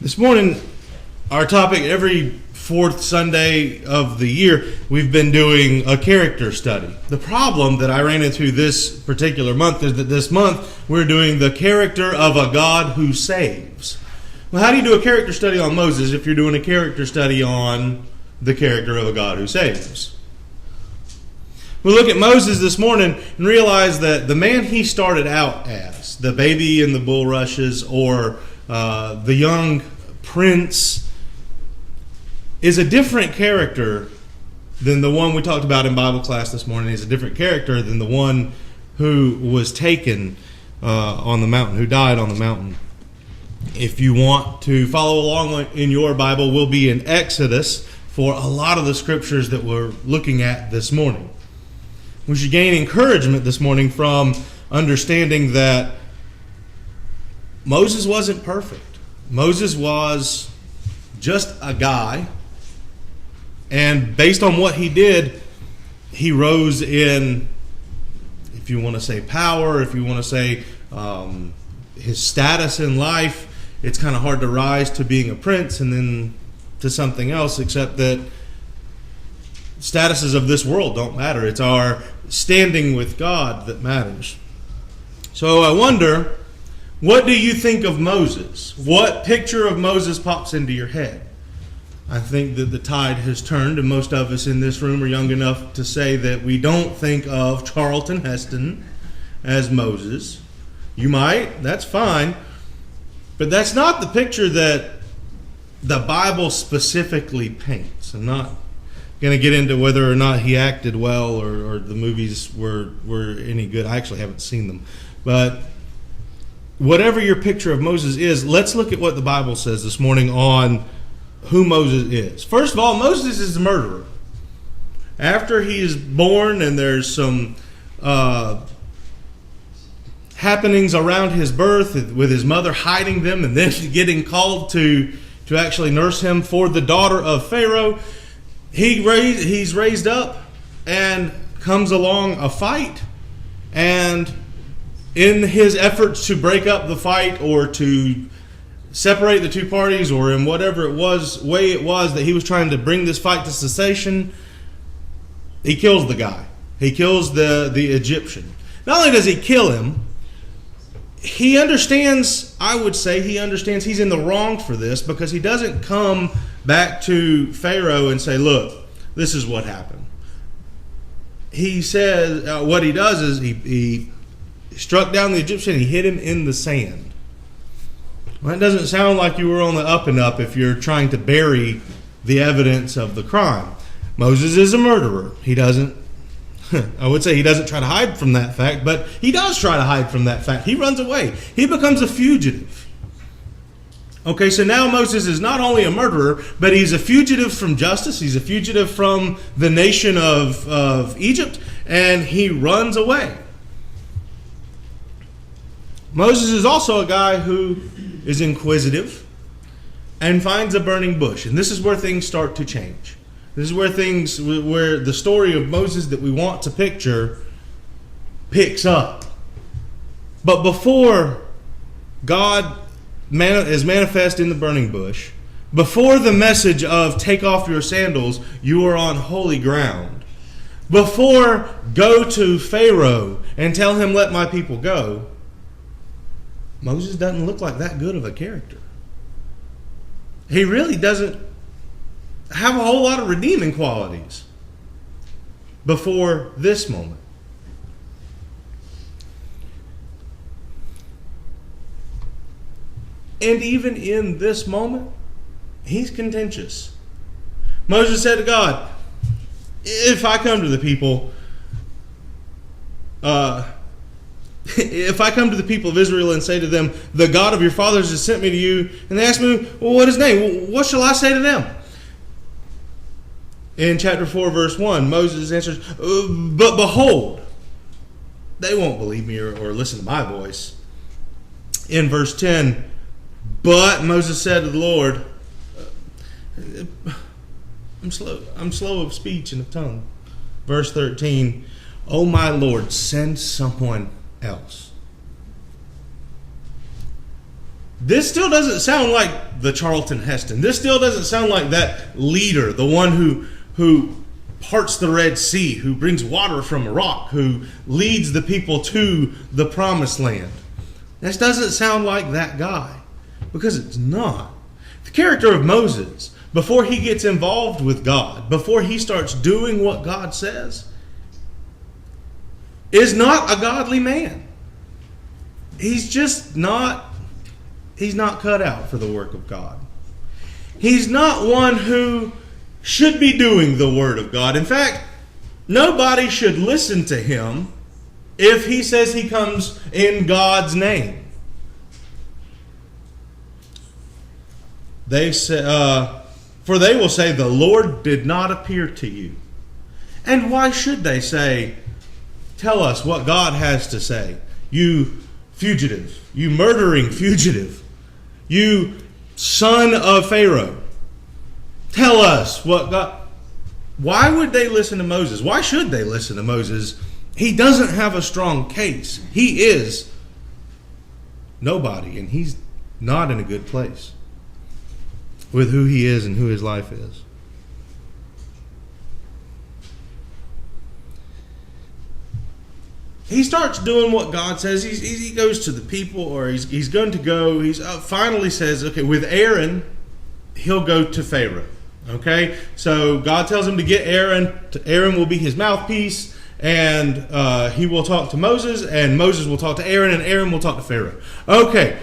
This morning, our topic, every fourth Sunday of the year, we've been doing a character study. The problem that I ran into this particular month is that this month we're doing the character of a God who saves. Well, how do you do a character study on Moses if you're doing a character study on the character of a God who saves? We look at Moses this morning and realize that the man he started out as, the baby in the bulrushes or the young prince, is a different character than the one we talked about in Bible class this morning. He's a different character than the one who was taken on the mountain, who died on the mountain. If you want to follow along in your Bible, we'll be in Exodus for a lot of the scriptures that we're looking at this morning. We should gain encouragement this morning from understanding that Moses wasn't perfect. Moses was just a guy, and based on what he did, he rose in, if you want to say power, if you want to say his status in life. It's kind of hard to rise to being a prince and then to something else, except that statuses of this world don't matter. It's our standing with God that matters. So I wonder, what do you think of Moses? What picture of Moses pops into your head? I think that the tide has turned, and most of us in this room are young enough to say that we don't think of Charlton Heston as Moses. You might, that's fine. But that's not the picture that the Bible specifically paints. I'm not going to get into whether or not he acted well or the movies were any good. I actually haven't seen them. But whatever your picture of Moses is, let's look at what the Bible says this morning on who Moses is. First of all, Moses is a murderer. After he is born and there's some happenings around his birth with his mother hiding them and then getting called to actually nurse him for the daughter of Pharaoh, he's raised up and comes along a fight, and in his efforts to break up the fight or to separate the two parties, or in whatever way it was that he was trying to bring this fight to cessation, he kills the guy. He kills the Egyptian. Not only does he kill him, he understands, I would say, he's in the wrong for this, because he doesn't come back to Pharaoh and say, look, this is what happened. He says, what he does is he struck down the Egyptian, he hit him in the sand. Well, that doesn't sound like you were on the up and up if you're trying to bury the evidence of the crime. Moses is a murderer. He doesn't try to hide from that fact, but he does try to hide from that fact. He runs away. He becomes a fugitive. Okay, so now Moses is not only a murderer, but he's a fugitive from justice. He's a fugitive from the nation of Egypt, and he runs away. Moses is also a guy who is inquisitive and finds a burning bush. And this is where things start to change. This is where the story of Moses that we want to picture picks up. But before God is manifest in the burning bush, before the message of take off your sandals, you are on holy ground, before go to Pharaoh and tell him let my people go, Moses doesn't look like that good of a character. He really doesn't have a whole lot of redeeming qualities before this moment. And even in this moment, he's contentious. Moses said to God, if I come to the people, of Israel and say to them, the God of your fathers has sent me to you, and they ask me, well, what is his name? What shall I say to them? In chapter 4, verse 1, Moses answers, but behold, they won't believe me or listen to my voice. In verse 10, but Moses said to the Lord, I'm slow of speech and of tongue. Verse 13, O my Lord, send someone else. This still doesn't sound like the Charlton Heston. This still doesn't sound like that leader, the one who parts the Red Sea, who brings water from a rock, who leads the people to the promised land. This doesn't sound like that guy, because it's not. The character of Moses, before he gets involved with God, before he starts doing what God says, is not a godly man. He's not cut out for the work of God. He's not one who should be doing the word of God. In fact, nobody should listen to him if he says he comes in God's name. They say, for they will say, the Lord did not appear to you. And why should they say, tell us what God has to say? You fugitive, you murdering fugitive, you son of Pharaoh, tell us what God... Why would they listen to Moses? Why should they listen to Moses? He doesn't have a strong case. He is nobody, and he's not in a good place with who he is and who his life is. He starts doing what God says. He goes to the people, or he's going to go. He finally says, okay, with Aaron, he'll go to Pharaoh. Okay, so God tells him to get Aaron. Aaron will be his mouthpiece, and he will talk to Moses, and Moses will talk to Aaron, and Aaron will talk to Pharaoh. Okay,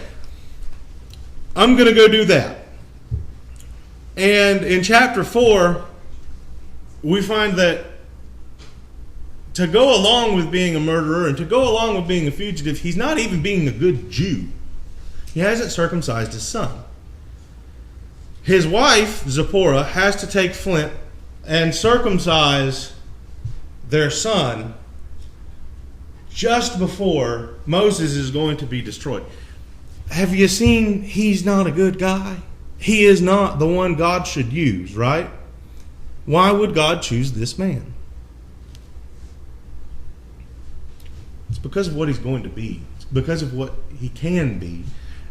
I'm going to go do that. And in chapter 4, we find that to go along with being a murderer and to go along with being a fugitive, he's not even being a good Jew. He hasn't circumcised his son. His wife, Zipporah, has to take flint and circumcise their son just before Moses is going to be destroyed. Have you seen he's not a good guy? He is not the one God should use, right? Why would God choose this man? It's because of what he's going to be. It's because of what he can be.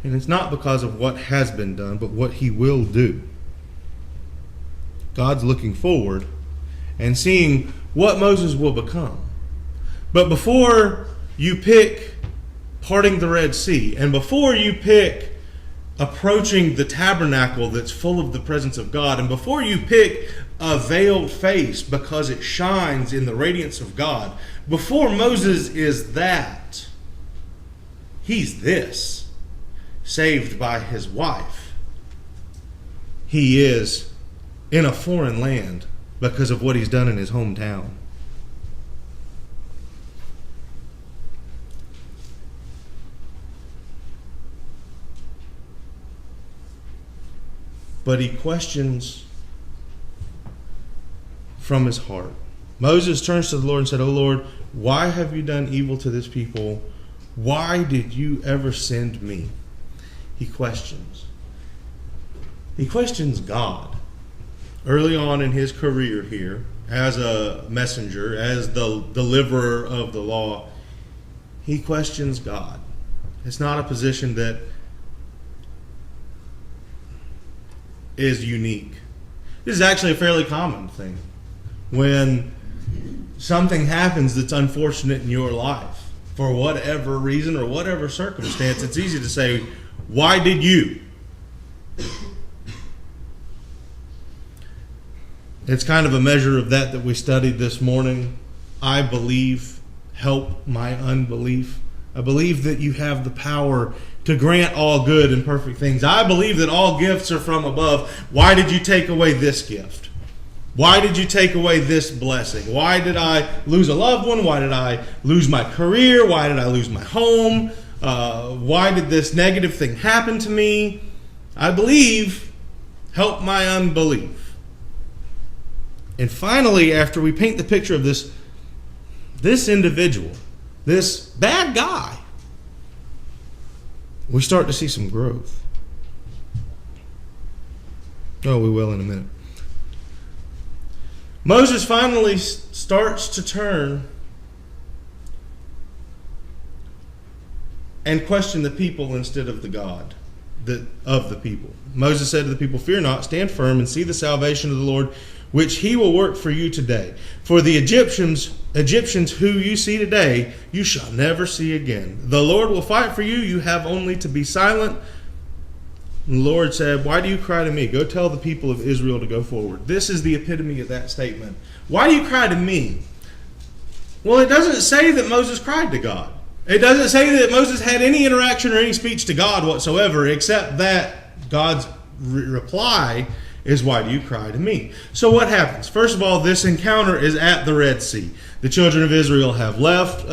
And it's not because of what has been done, but what he will do. God's looking forward and seeing what Moses will become. But before you pick parting the Red Sea, and before you pick approaching the tabernacle that's full of the presence of God, and before you pick a veiled face because it shines in the radiance of God, before Moses is that, he's this, saved by his wife. He is in a foreign land because of what he's done in his hometown. But he questions from his heart. Moses turns to the Lord and said, "O Lord, why have you done evil to this people? Why did you ever send me?" He questions. He questions God. Early on in his career here, as a messenger, as the deliverer of the law, he questions God. It's not a position that is unique. This is actually a fairly common thing. When something happens that's unfortunate in your life, for whatever reason or whatever circumstance, it's easy to say, "Why did you?" It's kind of a measure of that we studied this morning. I believe, help my unbelief. I believe that you have the power to grant all good and perfect things. I believe that all gifts are from above. Why did you take away this gift? Why did you take away this blessing? Why did I lose a loved one? Why did I lose my career? Why did I lose my home? Why did this negative thing happen to me? I believe, help my unbelief. And finally, after we paint the picture of this individual, this bad guy, we start to see some growth. Oh, we will in a minute. Moses finally starts to turn and question the people instead of the God. of the people. Moses said to the people, "Fear not, stand firm and see the salvation of the Lord, which he will work for you today. For the Egyptians who you see today, you shall never see again. The Lord will fight for you. You have only to be silent." And the Lord said, "Why do you cry to me? Go tell the people of Israel to go forward." This is the epitome of that statement. Why do you cry to me? Well, it doesn't say that Moses cried to God. It doesn't say that Moses had any interaction or any speech to God whatsoever, except that God's reply is, "Why do you cry to me?" So what happens? First of all, this encounter is at the Red Sea. The children of Israel have left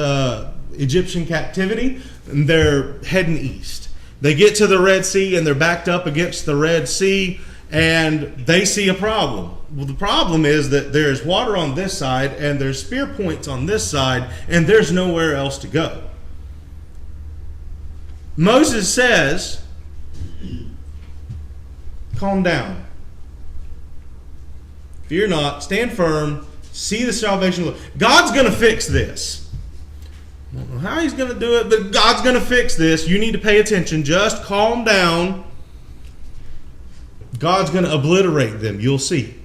Egyptian captivity, and they're heading east. They get to the Red Sea, and they're backed up against the Red Sea, and they see a problem. Well, the problem is that there's water on this side, and there's spear points on this side, and there's nowhere else to go. Moses says, "Calm down. Fear not. Stand firm. See the salvation of the Lord. God's going to fix this." I don't know how he's going to do it, but God's going to fix this. You need to pay attention. Just calm down. God's going to obliterate them. You'll see.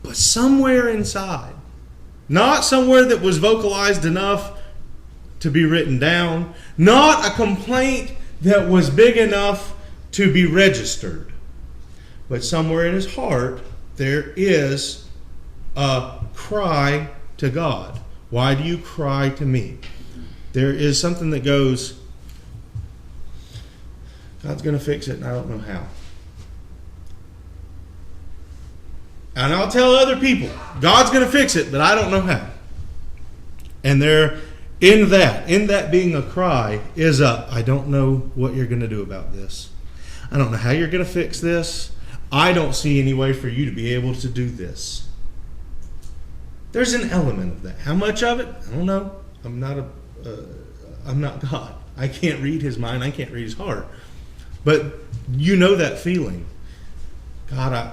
But somewhere inside, not somewhere that was vocalized enough to be written down, not a complaint that was big enough to be registered, but somewhere in his heart, there is a cry to God. "Why do you cry to me?" There is something that goes, God's going to fix it, and I don't know how. And I'll tell other people, God's going to fix it, but I don't know how. And there, in that being a cry, is a, "I don't know what you're going to do about this. I don't know how you're going to fix this. I don't see any way for you to be able to do this." There's an element of that. How much of it? I don't know. I'm not God. I can't read his mind. I can't read his heart. But you know that feeling. God,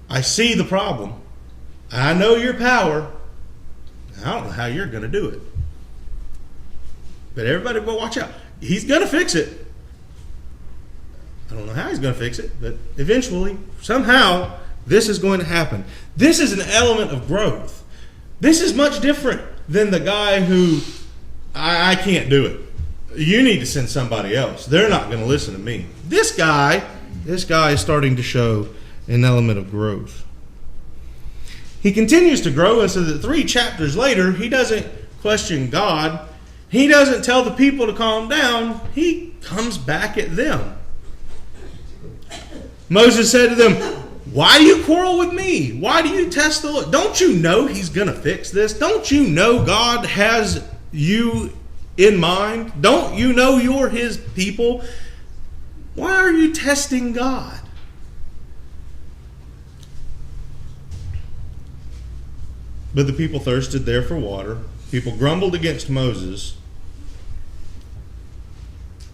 I see the problem. I know your power. I don't know how you're going to do it. But everybody will watch out. He's going to fix it. I don't know how he's going to fix it, but eventually, somehow, this is going to happen. This is an element of growth. This is much different than the guy who, I can't do it. You need to send somebody else. They're not going to listen to me. This guy is starting to show an element of growth. He continues to grow, and so that 3 chapters later, he doesn't question God. He doesn't tell the people to calm down. He comes back at them. Moses said to them, "Why do you quarrel with me? Why do you test the Lord? Don't you know he's going to fix this? Don't you know God has you in mind? Don't you know you're his people? Why are you testing God?" But the people thirsted there for water. People grumbled against Moses.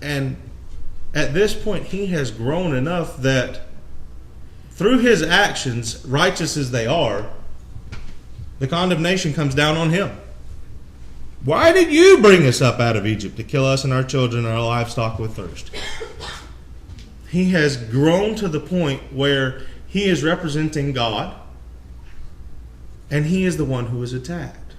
And at this point, he has grown enough that through his actions, righteous as they are, the condemnation comes down on him. "Why did you bring us up out of Egypt to kill us and our children and our livestock with thirst?" He has grown to the point where he is representing God, and he is the one who is attacked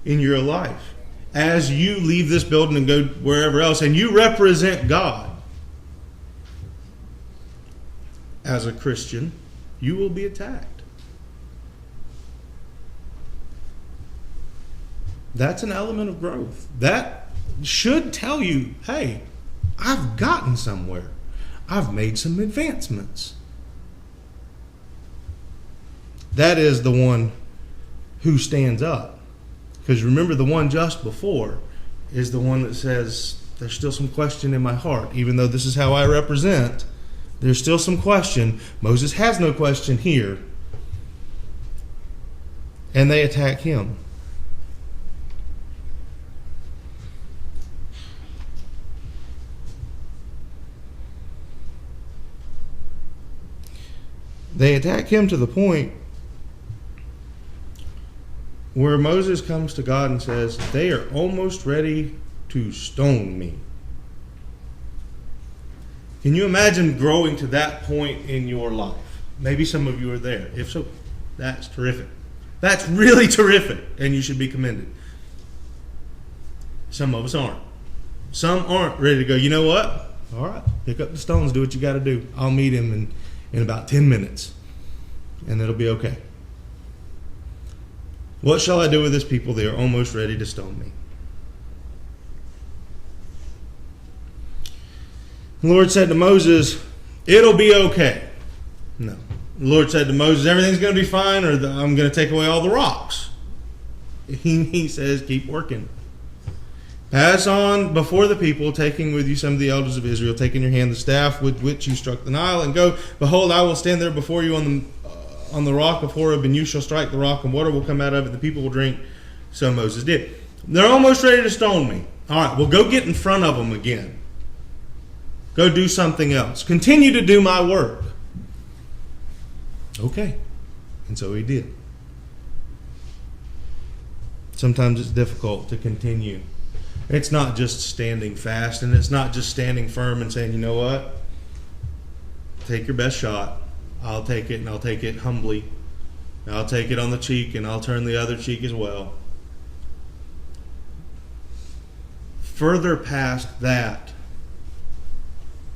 in your life. As you leave this building and go wherever else, and you represent God as a Christian, you will be attacked. That's an element of growth. That should tell you, hey, I've gotten somewhere. I've made some advancements. That is the one who stands up. Because remember, the one just before is the one that says, there's still some question in my heart. Even though this is how I represent, there's still some question. Moses has no question here. And they attack him. They attack him to the point where Moses comes to God and says, they are almost ready to stone me. Can you imagine growing to that point in your life? Maybe some of you are there. If so, that's terrific. That's really terrific, and you should be commended. Some of us aren't. Some aren't ready to go, you know what? All right, pick up the stones, do what you got to do. I'll meet him in about 10 minutes, and it'll be okay. What shall I do with this people? They are almost ready to stone me. The Lord said to Moses, it'll be okay. No. The Lord said to Moses, everything's going to be fine, or I'm going to take away all the rocks. He says, keep working. Pass on before the people, taking with you some of the elders of Israel, take in your hand the staff with which you struck the Nile, and go, behold, I will stand there before you on the rock of Horeb, and you shall strike the rock, and water will come out of it, and the people will drink. So Moses did. They're almost ready to stone me. All right, well, go get in front of them again. Go do something else. Continue to do my work. Okay. And so he did. Sometimes it's difficult to continue. It's not just standing fast, and it's not just standing firm and saying, you know what? Take your best shot. I'll take it, and I'll take it humbly. I'll take it on the cheek, and I'll turn the other cheek as well. Further past that,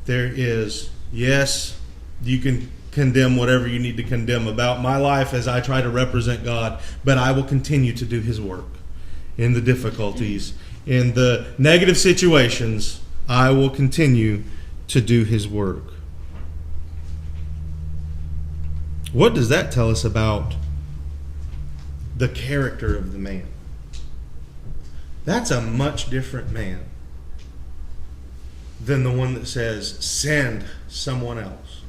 there is, yes, you can condemn whatever you need to condemn about my life as I try to represent God, but I will continue to do his work in the difficulties, in the negative situations. I will continue to do his work. What does that tell us about the character of the man? That's a much different man than the one that says, send someone else.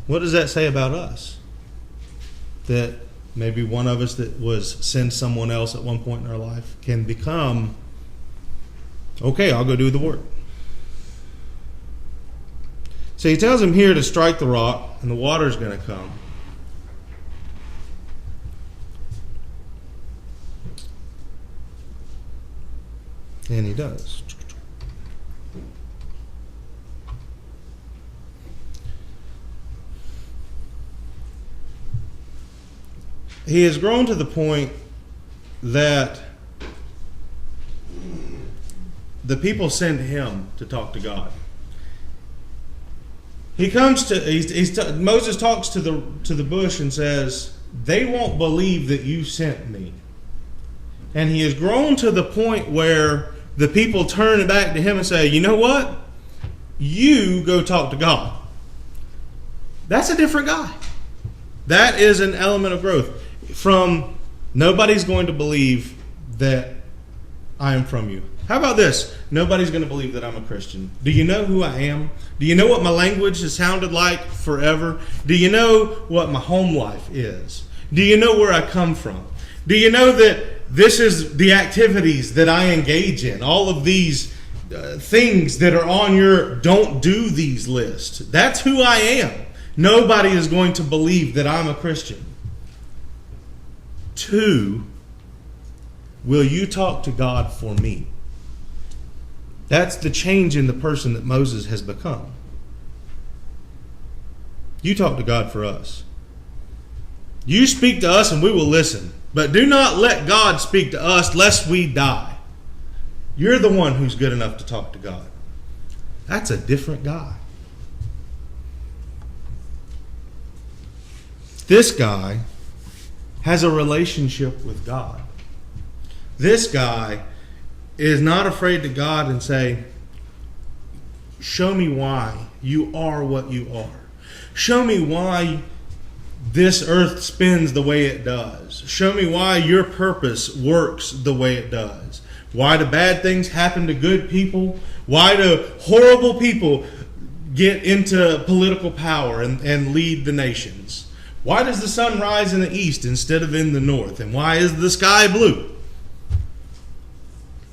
What does that say about us? That maybe one of us that was send someone else at one point in our life can become, okay, I'll go do the work. So he tells him here to strike the rock, and the water's going to come. And he does. He has grown to the point that the people send him to talk to God. He comes to Moses talks to the bush and says, "They won't believe that you sent me." And he has grown to the point where the people turn back to him and say, "You know what? You go talk to God." That's a different guy. That is an element of growth. From nobody's going to believe that I am from you. How about this? Nobody's going to believe that I'm a Christian. Do you know who I am? Do you know what my language has sounded like forever? Do you know what my home life is? Do you know where I come from? Do you know that this is the activities that I engage in? All of these things that are on your don't do these list. That's who I am. Nobody is going to believe that I'm a Christian. 2, will you talk to God for me? That's the change in the person that Moses has become. You talk to God for us. You speak to us and we will listen. But do not let God speak to us lest we die. You're the one who's good enough to talk to God. That's a different guy. This guy has a relationship with God. This guy is not afraid to God and say, show me why you are what you are. Show me why this earth spins the way it does. Show me why your purpose works the way it does. Why do bad things happen to good people? Why do horrible people get into political power and lead the nations? Why does the sun rise in the east instead of in the north? And why is the sky blue?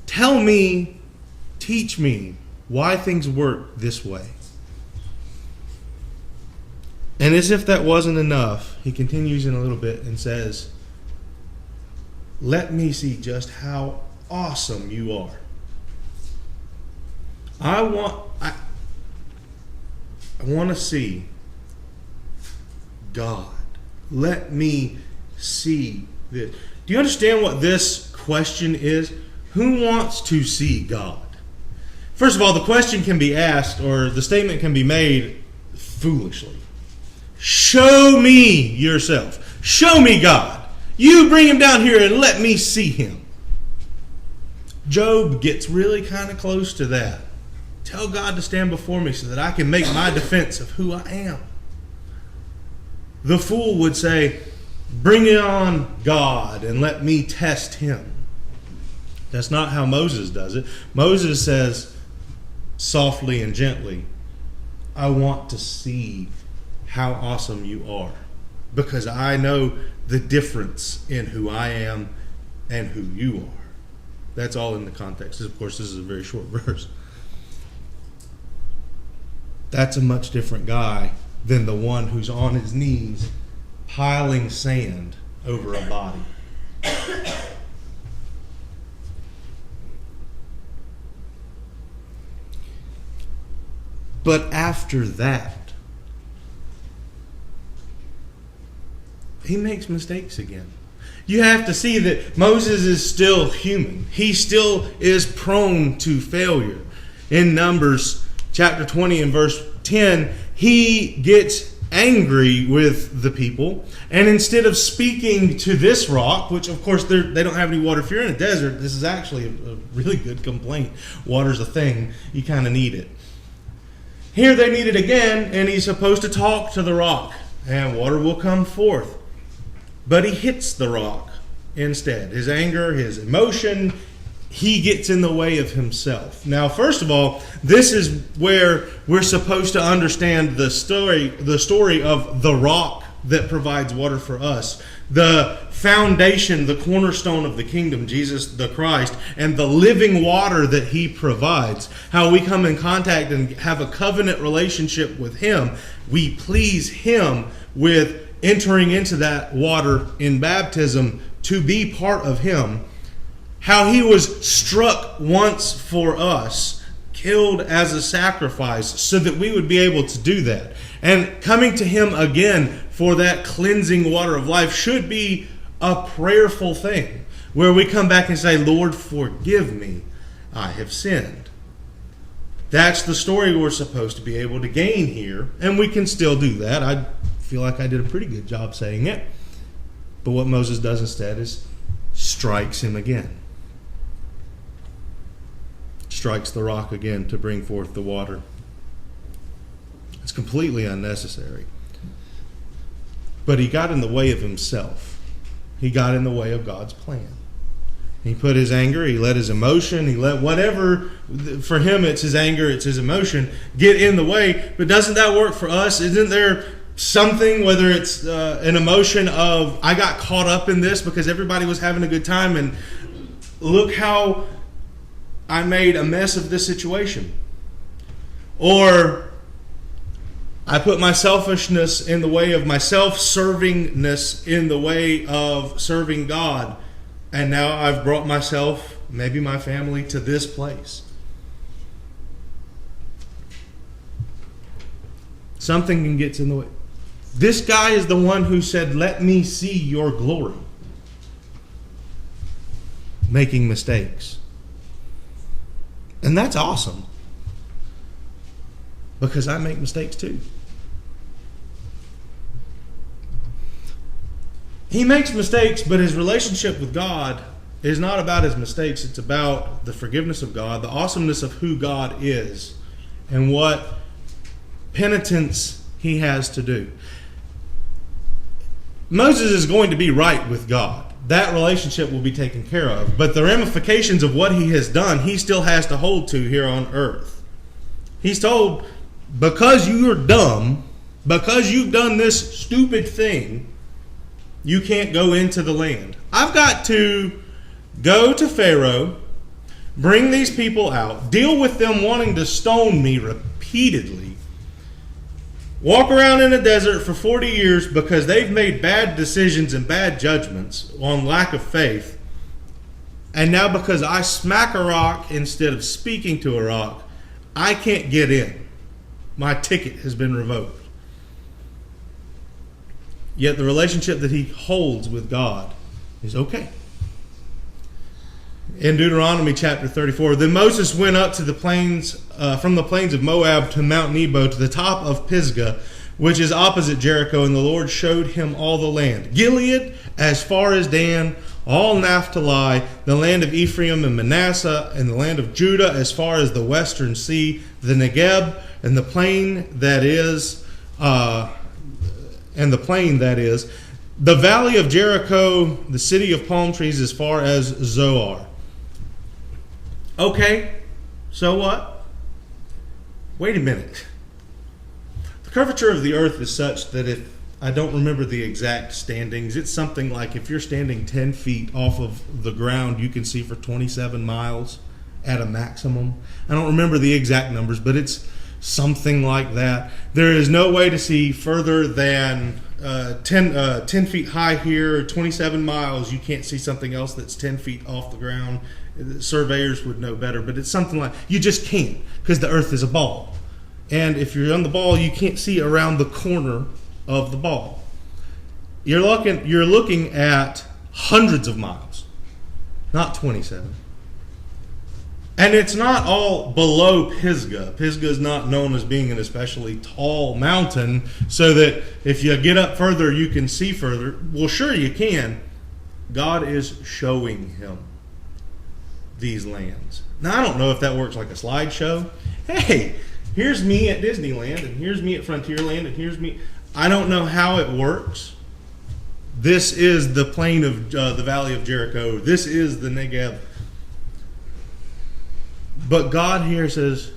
Tell me, teach me why things work this way. And as if that wasn't enough, he continues in a little bit and says, let me see just how awesome you are. I want to see God. Let me see this. Do you understand what this question is? Who wants to see God? First of all, the question can be asked, or the statement can be made foolishly. Show me yourself. Show me God. You bring him down here and let me see him. Job gets really kind of close to that. Tell God to stand before me so that I can make my defense of who I am. The fool would say, bring it on, God, and let me test him. That's not how Moses does it. Moses says, softly and gently, I want to see how awesome you are, because I know the difference in who I am and who you are. That's all in the context. Of course, this is a very short verse. That's a much different guy than the one who's on his knees piling sand over a body. But after that, he makes mistakes again. You have to see that Moses is still human. He still is prone to failure. In Numbers chapter 20 and verse 10, he gets angry with the people, and instead of speaking to this rock, which of course they don't have any water. If you're in a desert, this is actually a really good complaint. Water's a thing. You kind of need it. Here they need it again, and he's supposed to talk to the rock, and water will come forth. But he hits the rock instead. His anger, his emotion, he gets in the way of himself. Now, first of all, this is where we're supposed to understand the story of the rock that provides water for us. The foundation, the cornerstone of the kingdom, Jesus the Christ, and the living water that he provides. How we come in contact and have a covenant relationship with him. We please him with entering into that water in baptism to be part of him. How he was struck once for us, killed as a sacrifice so that we would be able to do that. And coming to him again for that cleansing water of life should be a prayerful thing, where we come back and say, Lord, forgive me, I have sinned. That's the story we're supposed to be able to gain here, and we can still do that. I feel like I did a pretty good job saying it. But what Moses does instead is strikes him again. Strikes the rock again to bring forth the water. It's completely unnecessary. But he got in the way of himself. He got in the way of God's plan. He put his anger, he let his emotion, he let whatever, for him it's his anger, it's his emotion, get in the way. But doesn't that work for us? Isn't there something, whether it's an emotion of, I got caught up in this because everybody was having a good time and look how I made a mess of this situation. Or I put my selfishness in the way of my self-servingness in the way of serving God. And now I've brought myself, maybe my family, to this place. Something gets in the way. This guy is the one who said, let me see your glory. Making mistakes. And that's awesome. Because I make mistakes too. He makes mistakes, but his relationship with God is not about his mistakes. It's about the forgiveness of God, the awesomeness of who God is, and what penitence he has to do. Moses is going to be right with God. That relationship will be taken care of. But the ramifications of what he has done, he still has to hold to here on earth. He's told, because you're dumb, because you've done this stupid thing, you can't go into the land. I've got to go to Pharaoh, bring these people out, deal with them wanting to stone me repeatedly, walk around in the desert for 40 years because they've made bad decisions and bad judgments on lack of faith. And now because I smack a rock instead of speaking to a rock, I can't get in. My ticket has been revoked. Yet the relationship that he holds with God is okay. In Deuteronomy chapter 34, then Moses went up to the plains, from the plains of Moab to Mount Nebo to the top of Pisgah, which is opposite Jericho, and the Lord showed him all the land. Gilead as far as Dan, all Naphtali, the land of Ephraim and Manasseh, and the land of Judah as far as the western sea, the Negeb, and the plain that is, the valley of Jericho, the city of palm trees as far as Zoar. Okay, so what? Wait a minute. The curvature of the earth is such that if I don't remember the exact standings, it's something like if you're standing 10 feet off of the ground, you can see for 27 miles at a maximum. I don't remember the exact numbers, but it's something like that. There is no way to see further than 10 feet high here, 27 miles. You can't see something else that's 10 feet off the ground. Surveyors would know better, but it's something like, you just can't, because the earth is a ball. And if you're on the ball, you can't see around the corner of the ball. You're looking at hundreds of miles, not 27. And it's not all below Pisgah. Pisgah is not known as being an especially tall mountain, so that if you get up further, you can see further. Well, sure you can. God is showing him these lands. Now, I don't know if that works like a slideshow. Hey, here's me at Disneyland, and here's me at Frontierland, and here's me. I don't know how it works. This is the plain of the Valley of Jericho. This is the Negeb. But God here says,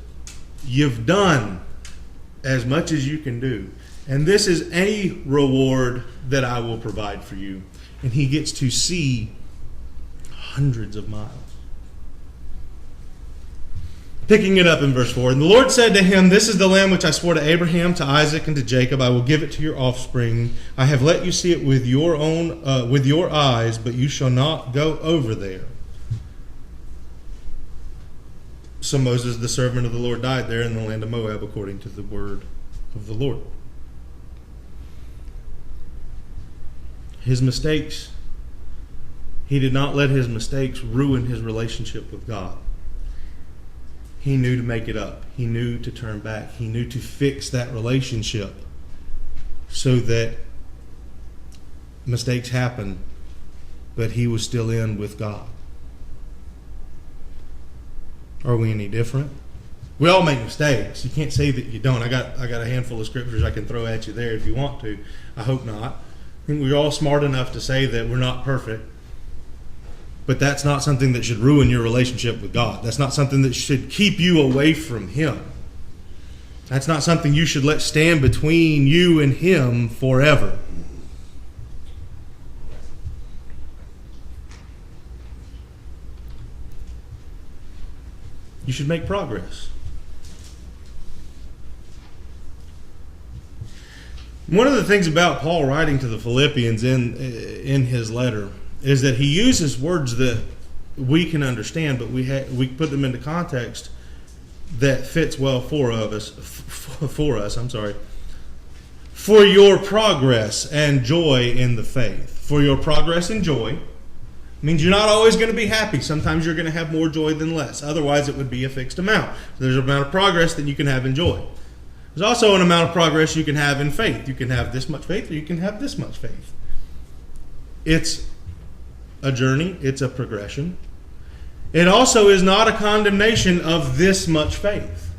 you've done as much as you can do. And this is a reward that I will provide for you. And he gets to see hundreds of miles. Picking it up in verse 4. And the Lord said to him, this is the land which I swore to Abraham, to Isaac, and to Jacob. I will give it to your offspring. I have let you see it with your eyes, but you shall not go over there. So Moses, the servant of the Lord, died there in the land of Moab, according to the word of the Lord. His mistakes, he did not let his mistakes ruin his relationship with God. He knew to make it up. He knew to turn back. He knew to fix that relationship so that mistakes happen, but he was still in with God. Are we any different? We all make mistakes. You can't say that you don't. I got a handful of scriptures I can throw at you there if you want to. I hope not. I think we're all smart enough to say that we're not perfect. But that's not something that should ruin your relationship with God. That's not something that should keep you away from him. That's not something you should let stand between you and him forever. You should make progress. One of the things about Paul writing to the Philippians in his letter is that he uses words that we can understand, but we put them into context that fits well for us. For your progress and joy in the faith. For your progress and joy means you're not always going to be happy. Sometimes you're going to have more joy than less. Otherwise, it would be a fixed amount. There's an amount of progress that you can have in joy. There's also an amount of progress you can have in faith. You can have this much faith, or you can have this much faith. It's a journey. It's a progression. It also is not a condemnation of this much faith.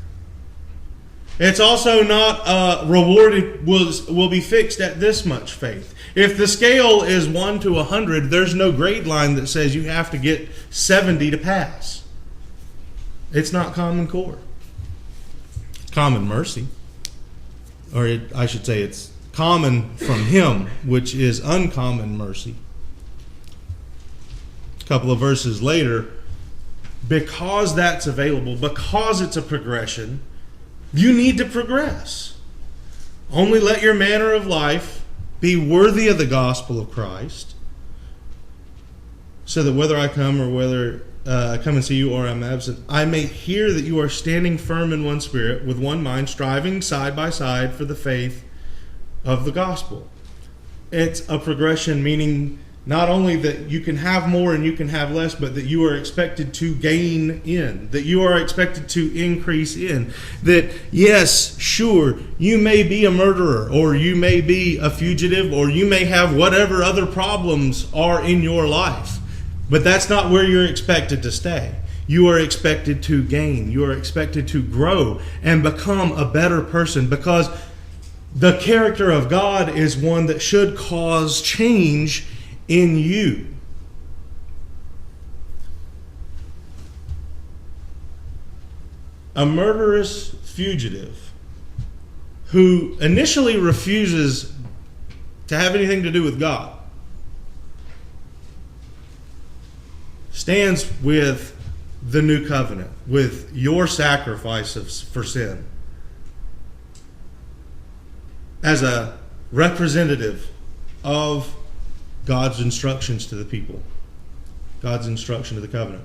It's also not rewarded will be fixed at this much faith. If the scale is 1 to 100, there's no grade line that says you have to get 70 to pass. It's not common core. It's common mercy. Or I should say it's common from him, which is uncommon mercy. A couple of verses later, because that's available, because it's a progression, you need to progress. Only let your manner of life be worthy of the gospel of Christ, so that whether I come or whether come and see you, or I'm absent, I may hear that you are standing firm in one spirit, with one mind, striving side by side for the faith of the gospel. It's a progression, meaning not only that you can have more and you can have less, but that you are expected to gain in, that you are expected to increase in. That, yes, sure, you may be a murderer, or you may be a fugitive, or you may have whatever other problems are in your life. But that's not where you're expected to stay. You are expected to gain. You are expected to grow and become a better person, because the character of God is one that should cause change in you. A murderous fugitive who initially refuses to have anything to do with God stands with the new covenant, with your sacrifice for sin, as a representative of God's instructions to the people, God's instruction to the covenant.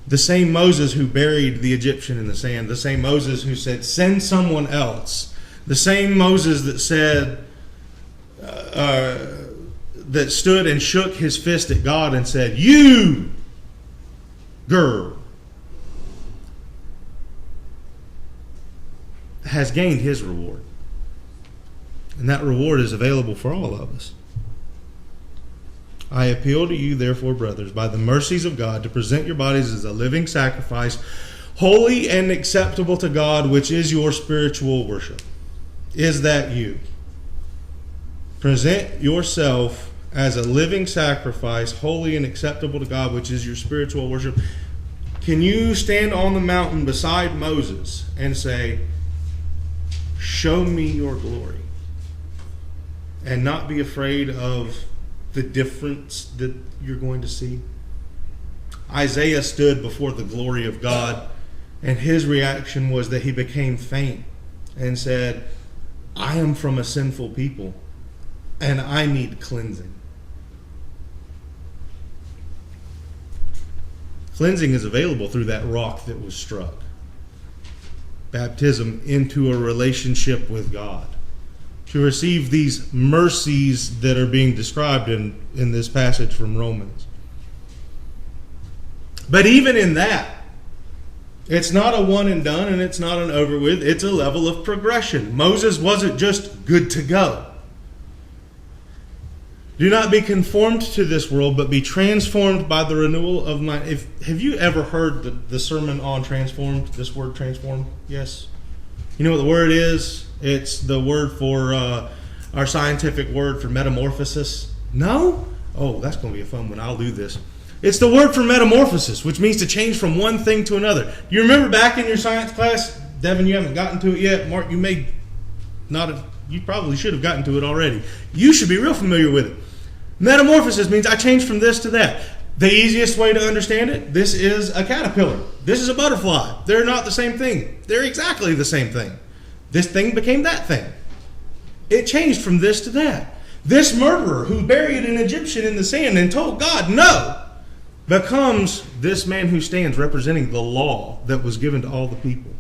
The same Moses who buried the Egyptian in the sand, the same Moses who said, send someone else, the same Moses that said, that stood and shook his fist at God and said, you girl, has gained his reward. And that reward is available for all of us. I appeal to you, therefore, brothers, by the mercies of God, to present your bodies as a living sacrifice, holy and acceptable to God, which is your spiritual worship. Is that you? Present yourself as a living sacrifice, holy and acceptable to God, which is your spiritual worship. Can you stand on the mountain beside Moses and say, show me your glory, and not be afraid of the difference that you're going to see? Isaiah stood before the glory of God, and his reaction was that he became faint and said, I am from a sinful people, and I need cleansing. Cleansing is available through that rock that was struck. Baptism into a relationship with God, to receive these mercies that are being described in this passage from Romans. But even in that, it's not a one and done, and it's not an over with. It's a level of progression. Moses wasn't just good to go. Do not be conformed to this world, but be transformed by the renewal of mind. Have you ever heard the sermon on transformed? This word transformed? Yes. You know what the word is? It's the word for our scientific word for metamorphosis. No? Oh, that's going to be a fun one. I'll do this. It's the word for metamorphosis, which means to change from one thing to another. You remember back in your science class? Devin, you haven't gotten to it yet. Mark, you may not have. You probably should have gotten to it already. You should be real familiar with it. Metamorphosis means I change from this to that. The easiest way to understand it, this is a caterpillar. This is a butterfly. They're not the same thing. They're exactly the same thing. This thing became that thing. It changed from this to that. This murderer who buried an Egyptian in the sand and told God no, becomes this man who stands representing the law that was given to all the people.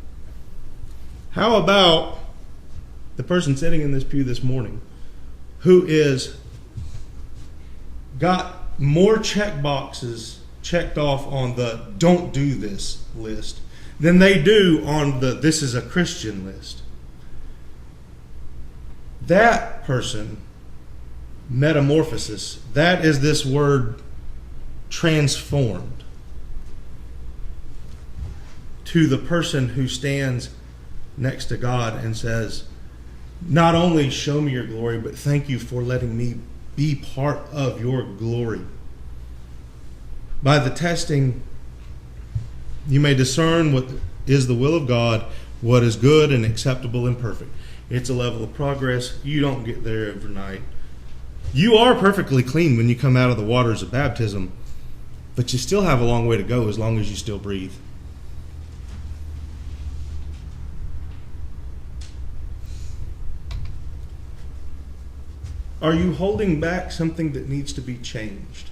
How about the person sitting in this pew this morning who is got more check boxes checked off on the don't do this list than they do on the this is a Christian list? That person, metamorphosis, that is this word transformed, to the person who stands next to God and says, not only show me your glory, but thank you for letting me be part of your glory. By the testing, you may discern what is the will of God, what is good and acceptable and perfect. It's a level of progress. You don't get there overnight. You are perfectly clean when you come out of the waters of baptism, but you still have a long way to go as long as you still breathe. Are you holding back something that needs to be changed?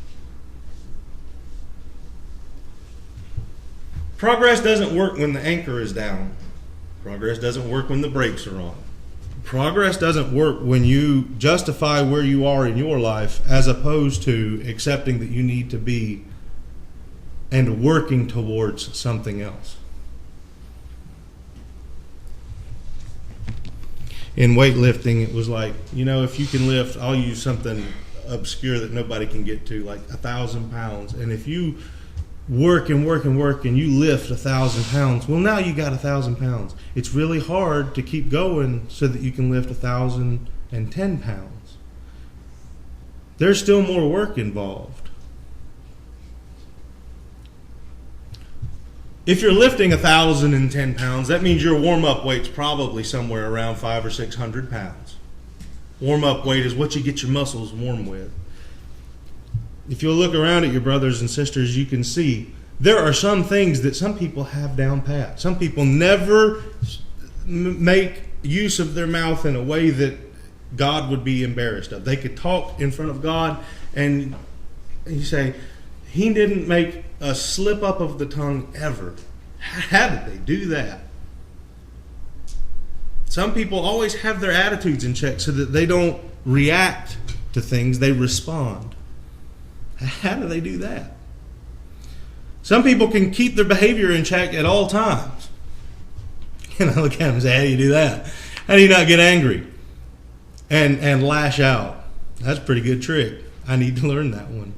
Progress doesn't work when the anchor is down. Progress doesn't work when the brakes are on. Progress doesn't work when you justify where you are in your life as opposed to accepting that you need to be and working towards something else. In weightlifting, it was like, if you can lift, I'll use something obscure that nobody can get to, like 1,000 pounds. And if you work and work and work and you lift 1,000 pounds, well, now you got 1,000 pounds. It's really hard to keep going so that you can lift 1,010 pounds. There's still more work involved. If you're lifting 1,010 pounds, that means your warm-up weight's probably somewhere around 500 or 600 pounds. Warm-up weight is what you get your muscles warm with. If you'll look around at your brothers and sisters, you can see there are some things that some people have down pat. Some people never make use of their mouth in a way that God would be embarrassed of. They could talk in front of God and you say, he didn't make a slip up of the tongue ever. How did they do that? Some people always have their attitudes in check so that they don't react to things, they respond. How do they do that? Some people can keep their behavior in check at all times. And I look at them and say, how do you do that? How do you not get angry and lash out? That's a pretty good trick. I need to learn that one.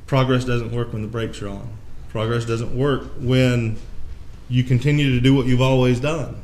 Progress doesn't work when the brakes are on. Progress doesn't work when you continue to do what you've always done.